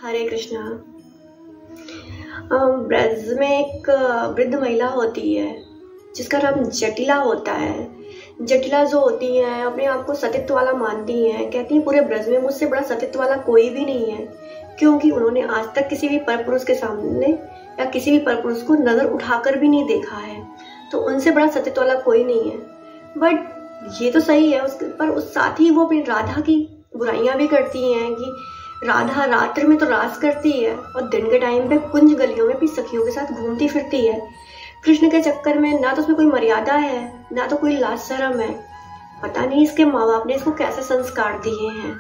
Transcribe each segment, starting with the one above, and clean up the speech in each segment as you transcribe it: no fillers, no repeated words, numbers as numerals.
हरे कृष्णा। ब्रज में एक वृद्ध महिला होती है जिसका नाम जटिला होता है। जटिला जो होती हैं अपने आप को सतीत्व वाला मानती हैं, कहती हैं पूरे ब्रज में मुझसे बड़ा सतीत्व वाला कोई भी नहीं है, क्योंकि उन्होंने आज तक किसी भी परपुरुष के सामने या किसी भी परपुरुष को नजर उठाकर भी नहीं देखा है, तो उनसे बड़ा सतीत्व वाला कोई नहीं है। बट ये तो सही है पर उस साथ ही वो अपनी राधा की बुराइयां भी करती हैं कि राधा रात्रि में तो रास करती है और दिन के टाइम पे कुंज गलियों में भी सखियों के साथ घूमती फिरती है। कृष्ण के चक्कर में ना तो उसमें कोई मर्यादा है ना तो कोई लाज शर्म है। पता नहीं इसके माँ बाप ने इसको कैसे संस्कार दिए हैं।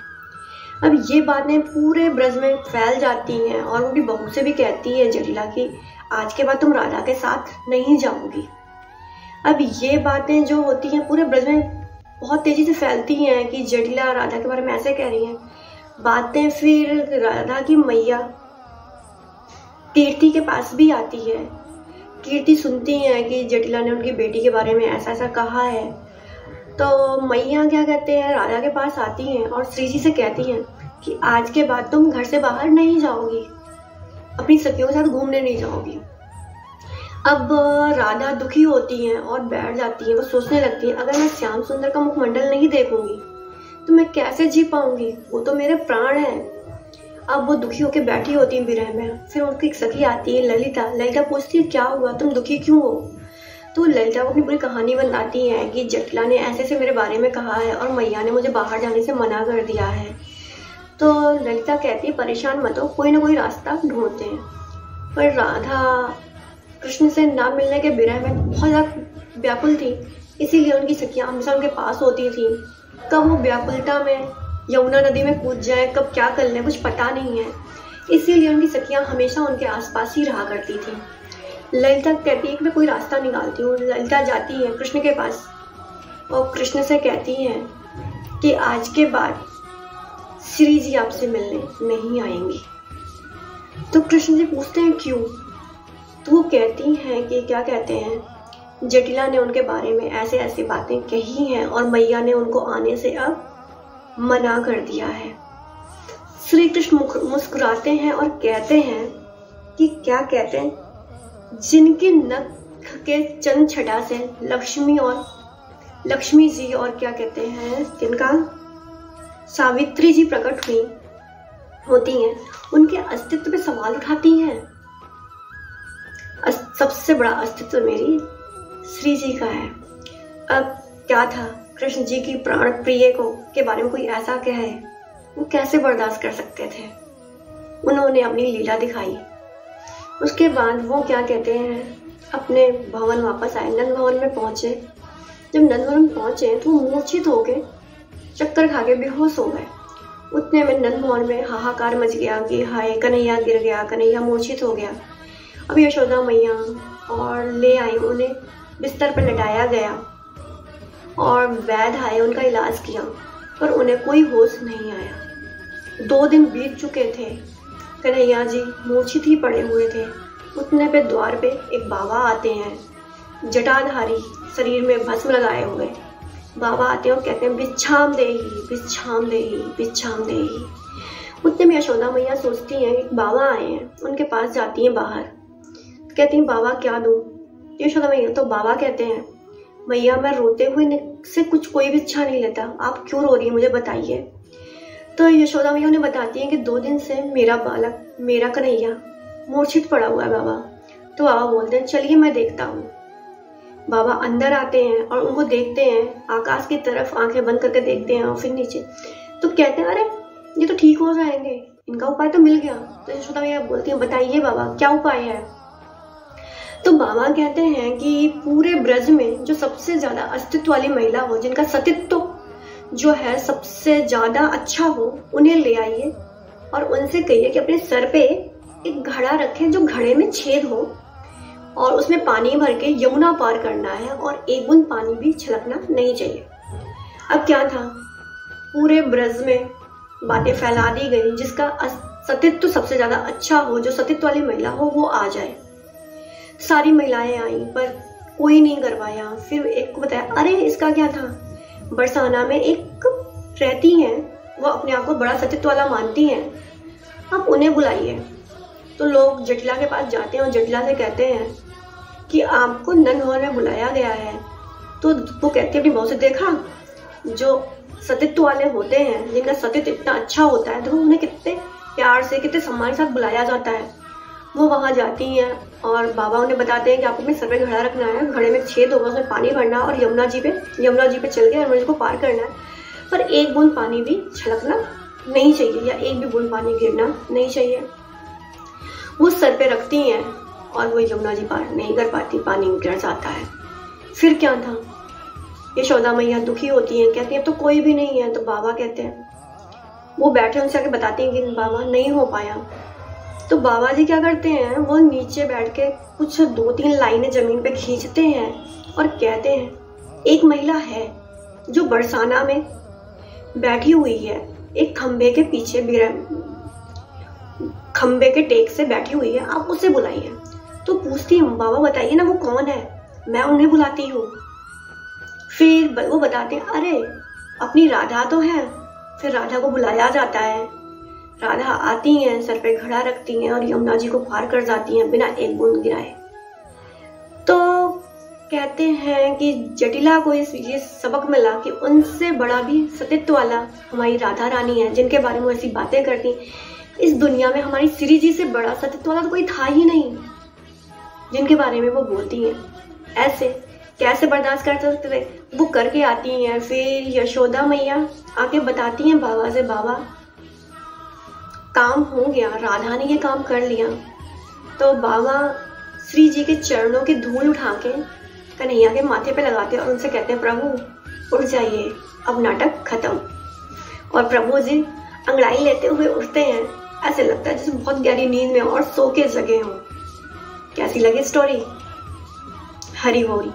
अब ये बातें पूरे ब्रज में फैल जाती हैं और वो भी बहू से भी कहती है जटिला की आज के बाद तुम राधा के साथ नहीं जाओगी। अब ये बातें जो होती हैं पूरे ब्रज में बहुत तेजी से फैलती हैं कि जटिला राधा के बारे में ऐसे कह रही हैं बातें। फिर राधा की मैया कीर्ति के पास भी आती है। कीर्ति सुनती है कि जटिला ने उनकी बेटी के बारे में ऐसा ऐसा कहा है, तो मैया क्या कहते हैं राधा के पास आती हैं और श्री जी से कहती हैं कि आज के बाद तुम घर से बाहर नहीं जाओगी, अपनी सखियों के साथ घूमने नहीं जाओगी। अब राधा दुखी होती हैं और बैठ जाती हैं। वो सोचने लगती हैं अगर मैं श्याम सुंदर का मुखमंडल नहीं देखूंगी तो मैं कैसे जी पाऊंगी, वो तो मेरे प्राण हैं। अब वो दुखी होकर बैठी होती है विरह में। फिर उनकी एक सखी आती है ललिता। ललिता पूछती है क्या हुआ, तुम दुखी क्यों हो। तो ललिता को अपनी पूरी कहानी बताती है कि जटिला ने ऐसे से मेरे बारे में कहा है और मैया ने मुझे बाहर जाने से मना कर दिया है। तो ललिता कहती है परेशान मत हो, कोई ना कोई रास्ता ढूंढते हैं। पर राधा कृष्ण से ना मिलने के विरह में बहुत ज़्यादा व्याकुल थी, इसीलिए उनकी सखियां हमेशा उनके पास होती थी। कब वो व्याकुलता में यमुना नदी में कूद जाए, कब क्या कर लें कुछ पता नहीं है, इसीलिए उनकी सखियां हमेशा उनके आसपास ही रहा करती थी। ललिता कहती है कि मैं कोई रास्ता निकालती हूँ। ललिता जाती है कृष्ण के पास और कृष्ण से कहती है कि आज के बाद श्री जी आपसे मिलने नहीं आएंगी। तो कृष्ण जी पूछते हैं क्यों। तो वो कहती हैं कि क्या कहते हैं जटिला ने उनके बारे में ऐसे ऐसी बातें कही हैं और मैया ने उनको आने से अब मना कर दिया है। श्री कृष्ण मुस्कुराते हैं और कहते हैं कि क्या कहते हैं जिनके नख के चंद छटा से लक्ष्मी जी और क्या कहते हैं जिनका सावित्री जी प्रकट हुई होती हैं उनके अस्तित्व पे सवाल उठाती हैं। सबसे बड़ा अस्तित्व मेरी श्री जी का है। अब क्या था कृष्ण जी की प्राण प्रिय को के बारे में कोई ऐसा कहे, वो कैसे बर्दाश्त कर सकते थे। उन्होंने अपनी लीला दिखाई। उसके बाद वो क्या कहते हैं अपने भवन वापस आए, नंद भवन में पहुंचे। जब नंद भवन पहुंचे तो वो मूर्छित हो गए, चक्कर खा के बेहोश हो गए। उतने में नंद भवन में हाहाकार मच गया कि हाय कन्हैया गिर गया, कन्हैया मूर्छित हो गया। अब यशोदा मैया और ले आई, उन्हें बिस्तर पर लटाया गया और वैद्य आए, उनका इलाज किया पर उन्हें कोई होश नहीं आया। 2 दिन बीत चुके थे, कन्हैया जी मूर्छित ही पड़े हुए थे। उतने पे द्वार पे एक बाबा आते हैं, जटाधारी, शरीर में भस्म लगाए हुए। बाबा आते हैं और कहते हैं भिक्षाम देही, भिक्षाम देही, भिक्षाम देही। उतने में यशोदा मैया सोचती हैं एक बाबा आए हैं, उनके पास जाती हैं बाहर, कहती हैं बाबा क्या दूं। यशोदा मैया तो बाबा कहते हैं मैया मैं रोते हुए से कुछ कोई भी इच्छा नहीं लेता, आप क्यों रो रही हैं मुझे बताइए। तो यशोदा मैया उन्हें बताती हैं कि 2 दिन से मेरा बालक मेरा कन्हैया मूर्छित पड़ा हुआ है बाबा। तो बाबा बोलते हैं चलिए मैं देखता हूँ। बाबा अंदर आते हैं और उनको देखते हैं, आकाश की तरफ आंखें बंद करके देखते हैं और फिर नीचे। तो कहते हैं अरे ये तो ठीक हो जाएंगे, इनका उपाय तो मिल गया। तो यशोदा मैया बोलती हैं बताइए बाबा क्या उपाय है। तो बाबा कहते हैं कि पूरे ब्रज में जो सबसे ज्यादा अस्तित्व वाली महिला हो, जिनका सतीत्व जो है सबसे ज्यादा अच्छा हो, उन्हें ले आइए और उनसे कहिए कि अपने सर पे एक घड़ा रखें जो घड़े में छेद हो और उसमें पानी भर के यमुना पार करना है और एक बूंद पानी भी छलकना नहीं चाहिए। अब क्या था पूरे ब्रज में बातें फैला दी गई जिसका सतीत्व सबसे ज्यादा अच्छा हो, जो सतीत्व वाली महिला हो वो आ जाए। सारी महिलाएं आई पर कोई नहीं करवाया। फिर एक को बताया अरे इसका क्या था, बरसाना में एक रहती हैं, वो अपने आप को बड़ा सतीत्व वाला मानती हैं आप उन्हें बुलाइए। तो लोग जटिला के पास जाते हैं और जटिला से कहते हैं कि आपको ननहर में बुलाया गया है। तो वो कहती है अपनी बहू से, देखा जो सतीत्व वाले होते हैं, जिनका सतीत्व इतना अच्छा होता है, तो उन्हें कितने प्यार से, कितने सम्मान के साथ बुलाया जाता है। वो वहां जाती हैं और बाबा उन्हें बताते हैं कि आपको अपने सर पे घड़ा रखना है, घड़े में छेद होगा, उसमें पानी भरना और यमुना जी पे चल के यमुना जी को पार करना है, पर एक बूंद पानी भी छलकना नहीं चाहिए या एक भी बूंद पानी गिरना नहीं चाहिए। वो सर पे रखती हैं और वो यमुना जी पार नहीं कर पाती, पानी गिर जाता है। फिर क्या था, यशोदा मैया दुखी होती हैं, कहती हैं अब तो कोई भी नहीं है। तो बाबा कहते हैं, वो बैठे उनसे आके बताती हैं कि बाबा नहीं हो पाया। तो बाबा जी क्या करते हैं, वो नीचे बैठ के कुछ 2-3 लाइनें जमीन पे खींचते हैं और कहते हैं, एक महिला है जो बरसाना में बैठी हुई है, एक खंबे के पीछे, खंबे के टेक से बैठी हुई है, आप उसे बुलाइए। तो पूछती हूँ, बाबा बताइए ना वो कौन है, मैं उन्हें बुलाती हूँ। फिर वो बताते हैं, अरे अपनी राधा तो है। फिर राधा को बुलाया जाता है, राधा आती हैं, सर पे घड़ा रखती हैं और यमुना जी को पार कर जाती हैं बिना एक बूंद गिराए। तो कहते हैं कि जटिला को ये सबक मिला कि उनसे बड़ा भी सतीत्व वाला हमारी राधा रानी है, जिनके बारे में ऐसी बातें करती। इस दुनिया में हमारी श्री जी से बड़ा सतीत्व वाला तो कोई था ही नहीं, जिनके बारे में वो बोलती हैं। ऐसे कैसे बर्दाश्त कर सकते थे, वो करके आती हैं। फिर यशोदा मैया आके बताती हैं बाबा से, बाबा काम हो गया, राधा ने ये काम कर लिया। तो बाबा श्री जी के चरणों की धूल उठा के कन्हैया के माथे पे लगाते हैं और उनसे कहते हैं, प्रभु उठ जाइए, अब नाटक खत्म। और प्रभु जी अंगड़ाई लेते हुए उठते हैं, ऐसे लगता है जैसे बहुत गहरी नींद में और सो के जगे हों। कैसी लगी स्टोरी? हरि बोल।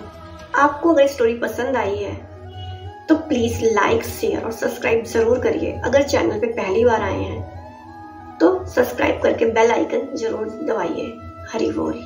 आपको अगर स्टोरी पसंद आई है तो प्लीज लाइक, शेयर और सब्सक्राइब जरूर करिए। अगर चैनल पे पहली बार आए हैं तो सब्सक्राइब करके बेल आइकन जरूर दबाइए। हरि बोल।